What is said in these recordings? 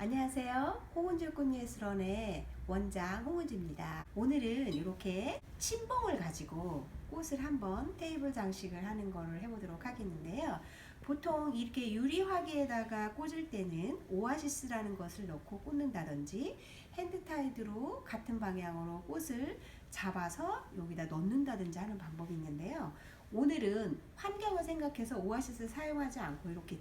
안녕하세요. 홍은주 꽃예술원의 원장 홍은주입니다. 오늘은 이렇게 침봉을 가지고 꽃을 한번 테이블 장식을 하는 거를 해보도록 하겠는데요. 보통 이렇게 유리화기에다가 꽂을 때는 오아시스라는 것을 넣고 꽂는다든지 핸드타이드로 같은 방향으로 꽃을 잡아서 여기다 넣는다든지 하는 방법이 있는데요. 오늘은 환경을 생각해서 오아시스 사용하지 않고 이렇게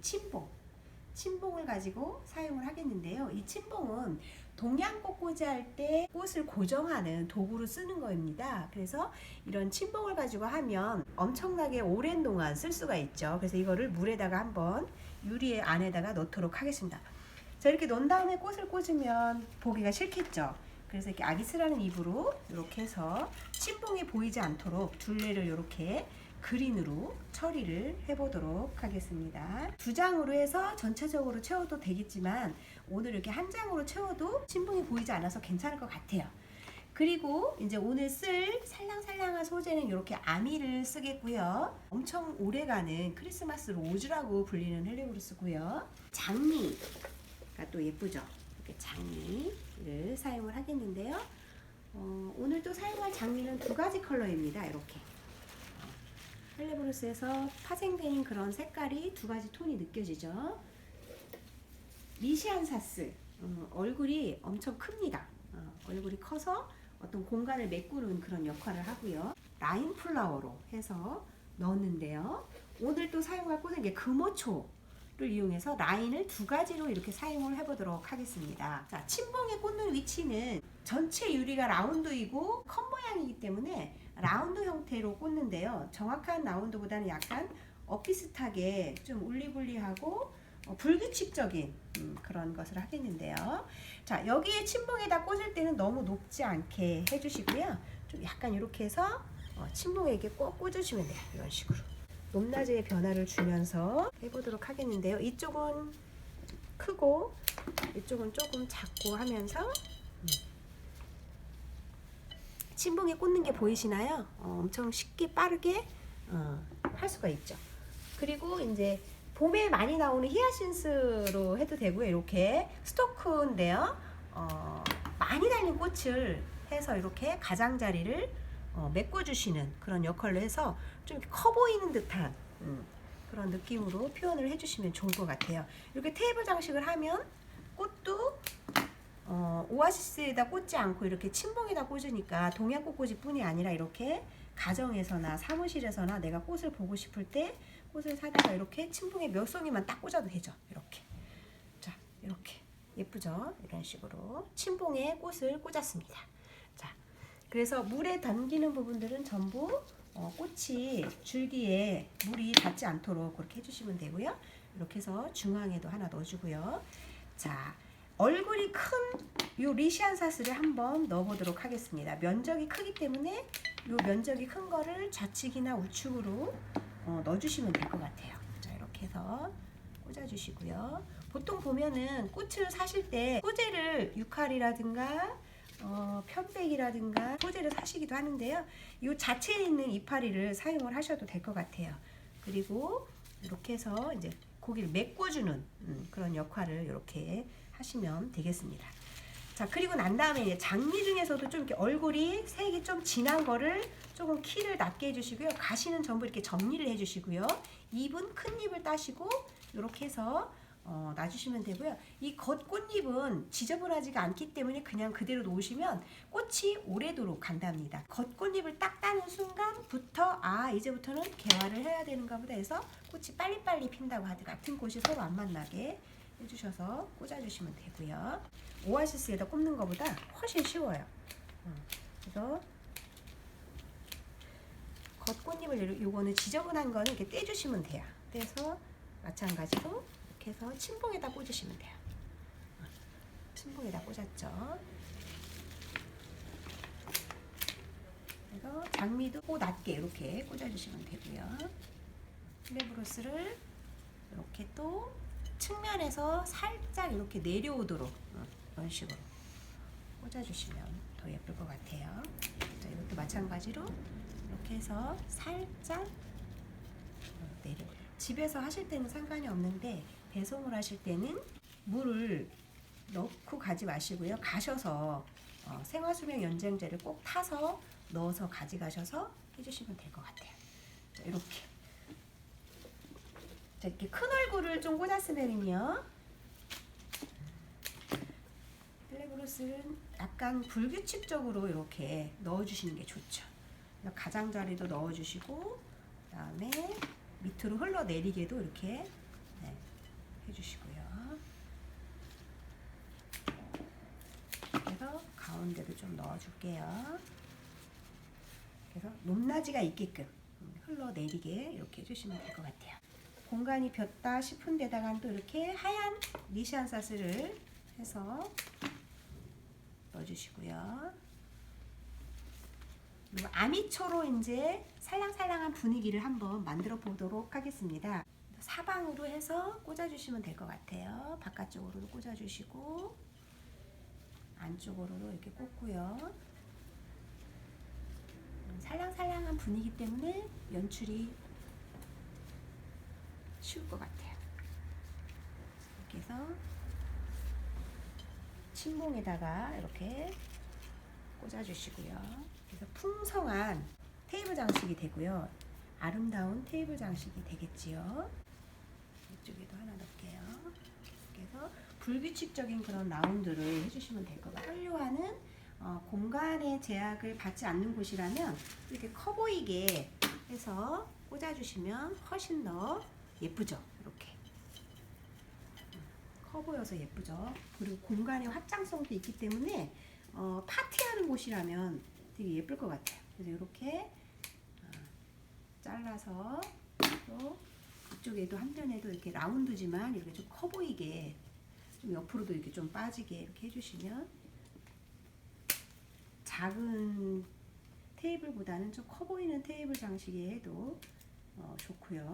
침봉을 가지고 사용을 하겠는데요. 이 침봉은 동양꽃 꽂이할 때 꽃을 고정하는 도구로 쓰는 겁니다. 그래서 이런 침봉을 가지고 하면 엄청나게 오랜 동안 쓸 수가 있죠. 그래서 이거를 물에다가 한번 유리 안에다가 넣도록 하겠습니다. 자, 이렇게 넣은 다음에 꽃을 꽂으면 보기가 싫겠죠. 그래서 이렇게 아기스라는 입으로 이렇게 해서 침봉이 보이지 않도록 둘레를 이렇게 그린으로 처리를 해보도록 하겠습니다. 두 장으로 해서 전체적으로 채워도 되겠지만 오늘 이렇게 한 장으로 채워도 침봉이 보이지 않아서 괜찮을 것 같아요. 그리고 이제 오늘 쓸 살랑살랑한 소재는 이렇게 아미를 쓰겠고요. 엄청 오래가는 크리스마스 로즈라고 불리는 헬리브루스고요. 장미가 또 예쁘죠. 이렇게 장미를 사용을 하겠는데요. 오늘 또 사용할 장미는 두 가지 컬러입니다. 이렇게 헬레브루스에서 파생된 그런 색깔이 두 가지 톤이 느껴지죠. 리시안사스 얼굴이 엄청 큽니다. 얼굴이 커서 어떤 공간을 메꾸는 그런 역할을 하고요. 라인 플라워로 해서 넣었는데요. 오늘 또 사용할 꽃은 이게 금호초를 이용해서 라인을 두 가지로 이렇게 사용을 해보도록 하겠습니다. 자, 침봉에 꽂는 위치는 전체 유리가 라운드이고 컵 모양이기 때문에 라운드 형태로 꽂는데요. 정확한 라운드보다는 약간 엇비슷하게 좀 울리불리하고 불규칙적인 그런 것을 하겠는데요. 자, 여기에 침봉에다 꽂을 때는 너무 높지 않게 해주시고요. 좀 약간 이렇게 해서 침봉에 이렇게 꼭 꽂으시면 돼요. 이런 식으로 높낮이의 변화를 주면서 해보도록 하겠는데요. 이쪽은 크고 이쪽은 조금 작고 하면서 침봉에 꽂는 게 보이시나요? 엄청 쉽게 빠르게 할 수가 있죠. 그리고 이제 봄에 많이 나오는 히아신스로 해도 되고요. 이렇게 스토크인데요. 많이 달린 꽃을 해서 이렇게 가장자리를 메꿔주시는 그런 역할로 해서 좀 커 보이는 듯한 그런 느낌으로 표현을 해주시면 좋을 것 같아요. 이렇게 테이블 장식을 하면 꽃도 오아시스에다 꽂지 않고 이렇게 침봉에다 꽂으니까 동양꽃 꽂이 뿐이 아니라 이렇게 가정에서나 사무실에서나 내가 꽃을 보고 싶을 때 꽃을 사다가 이렇게 침봉에 몇 송이만 딱 꽂아도 되죠. 이렇게. 자, 이렇게 예쁘죠? 이런 식으로 침봉에 꽃을 꽂았습니다. 자, 그래서 물에 담기는 부분들은 전부 꽃이 줄기에 물이 닿지 않도록 그렇게 해주시면 되고요. 이렇게 해서 중앙에도 하나 넣어주고요. 자, 얼굴이 큰 이 리시안사스를 한번 넣어보도록 하겠습니다. 면적이 크기 때문에 이 면적이 큰 거를 좌측이나 우측으로 넣어주시면 될 것 같아요. 자, 이렇게 해서 꽂아주시고요. 보통 보면은 꽃을 사실 때 소재를 유칼이라든가 편백이라든가 소재를 사시기도 하는데요. 이 자체에 있는 이파리를 사용을 하셔도 될 것 같아요. 그리고 이렇게 해서 이제 고기를 메꿔주는 그런 역할을 이렇게 하시면 되겠습니다. 자, 그리고 난 다음에 이제 장미 중에서도 좀 이렇게 얼굴이 색이 좀 진한 거를 조금 키를 낮게 해주시고요. 가시는 전부 이렇게 정리를 해주시고요. 입은 큰 입을 따시고 이렇게 해서 놔주시면 되고요. 이 겉꽃잎은 지저분하지가 않기 때문에 그냥 그대로 놓으시면 꽃이 오래도록 간답니다. 겉꽃잎을 딱 따는 순간부터 이제부터는 개화를 해야 되는가 보다 해서 꽃이 빨리빨리 핀다고 하듯 같은 꽃이 서로 안 만나게 해주셔서 꽂아주시면 되고요. 오아시스에다 꽂는 것보다 훨씬 쉬워요. 그래서 겉꽃잎을 요거는 지저분한 거는 이렇게 떼주시면 돼요. 떼서 마찬가지로 이렇게 해서 침봉에다 꽂으시면 돼요. 침봉에다 꽂았죠. 그래서 장미도 낮게 이렇게 꽂아주시면 되고요. 헬레브루스를 이렇게 또 측면에서 살짝 이렇게 내려오도록 이런 식으로 꽂아주시면 더 예쁠 것 같아요. 자, 이것도 마찬가지로 이렇게 해서 살짝 내려. 집에서 하실 때는 상관이 없는데 배송을 하실 때는 물을 넣고 가지 마시고요. 가셔서 생화수명 연장제를 꼭 타서 넣어서 가져가셔서 해주시면 될 것 같아요. 자, 이렇게. 자, 이렇게 큰 얼굴을 좀 꽂았으면요. 블랙로스는 약간 불규칙적으로 이렇게 넣어주시는 게 좋죠. 가장자리도 넣어주시고, 그 다음에 밑으로 흘러내리게도 이렇게 해주시고요. 그래서 가운데도 좀 넣어줄게요. 그래서 높낮이가 있게끔 흘러내리게 이렇게 해주시면 될 것 같아요. 공간이 비었다 싶은 데다가 또 이렇게 하얀 니시안사스를 해서 넣어주시고요. 그리고 아미초로 이제 살랑살랑한 분위기를 한번 만들어 보도록 하겠습니다. 사방으로 해서 꽂아주시면 될 것 같아요. 바깥쪽으로도 꽂아주시고 안쪽으로도 이렇게 꽂고요. 살랑살랑한 분위기 때문에 연출이 쉬울 것 같아요. 이렇게 해서 침봉에다가 이렇게 꽂아주시고요. 그래서 풍성한 테이블 장식이 되고요. 아름다운 테이블 장식이 되겠지요. 이쪽에도 하나 넣을게요. 그래서 불규칙적인 그런 라운드를 해주시면 될 것 같아요. 한류화는 공간의 제약을 받지 않는 곳이라면 이렇게 커 보이게 해서 꽂아주시면 훨씬 더 예쁘죠. 이렇게 커 보여서 예쁘죠. 그리고 공간의 확장성도 있기 때문에 파티하는 곳이라면 되게 예쁠 것 같아요. 그래서 이렇게 잘라서 또 이쪽에도 한면에도 이렇게 라운드지만 이렇게 좀 커 보이게 좀 옆으로도 이렇게 좀 빠지게 이렇게 해주시면 작은 테이블보다는 좀 커 보이는 테이블 장식에 해도 좋고요.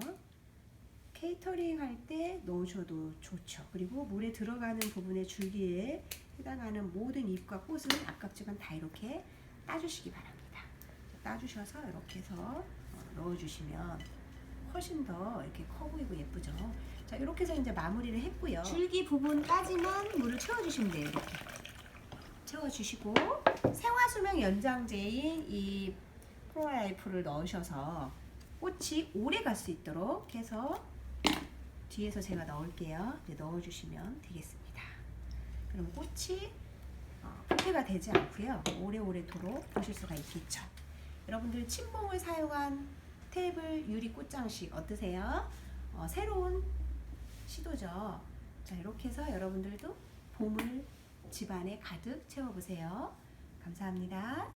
케이터링 할 때 넣으셔도 좋죠. 그리고 물에 들어가는 부분의 줄기에 해당하는 모든 잎과 꽃은 아깝지만 다 이렇게 따주시기 바랍니다. 따주셔서 이렇게 해서 넣어주시면 훨씬 더 이렇게 커 보이고 예쁘죠. 자, 이렇게 해서 이제 마무리를 했고요. 줄기 부분까지만 물을 채워주시면 돼요. 이렇게 채워주시고 생화수명 연장제인 이 프로라이프를 넣으셔서 꽃이 오래 갈 수 있도록 해서 뒤에서 제가 넣을게요. 이제 넣어주시면 되겠습니다. 그럼 꽃이 부패가 되지 않고요. 오래오래도록 보실 수가 있겠죠. 여러분들 침봉을 사용한 테이블 유리 꽃장식 어떠세요? 새로운 시도죠. 자, 이렇게 해서 여러분들도 봄을 집안에 가득 채워보세요. 감사합니다.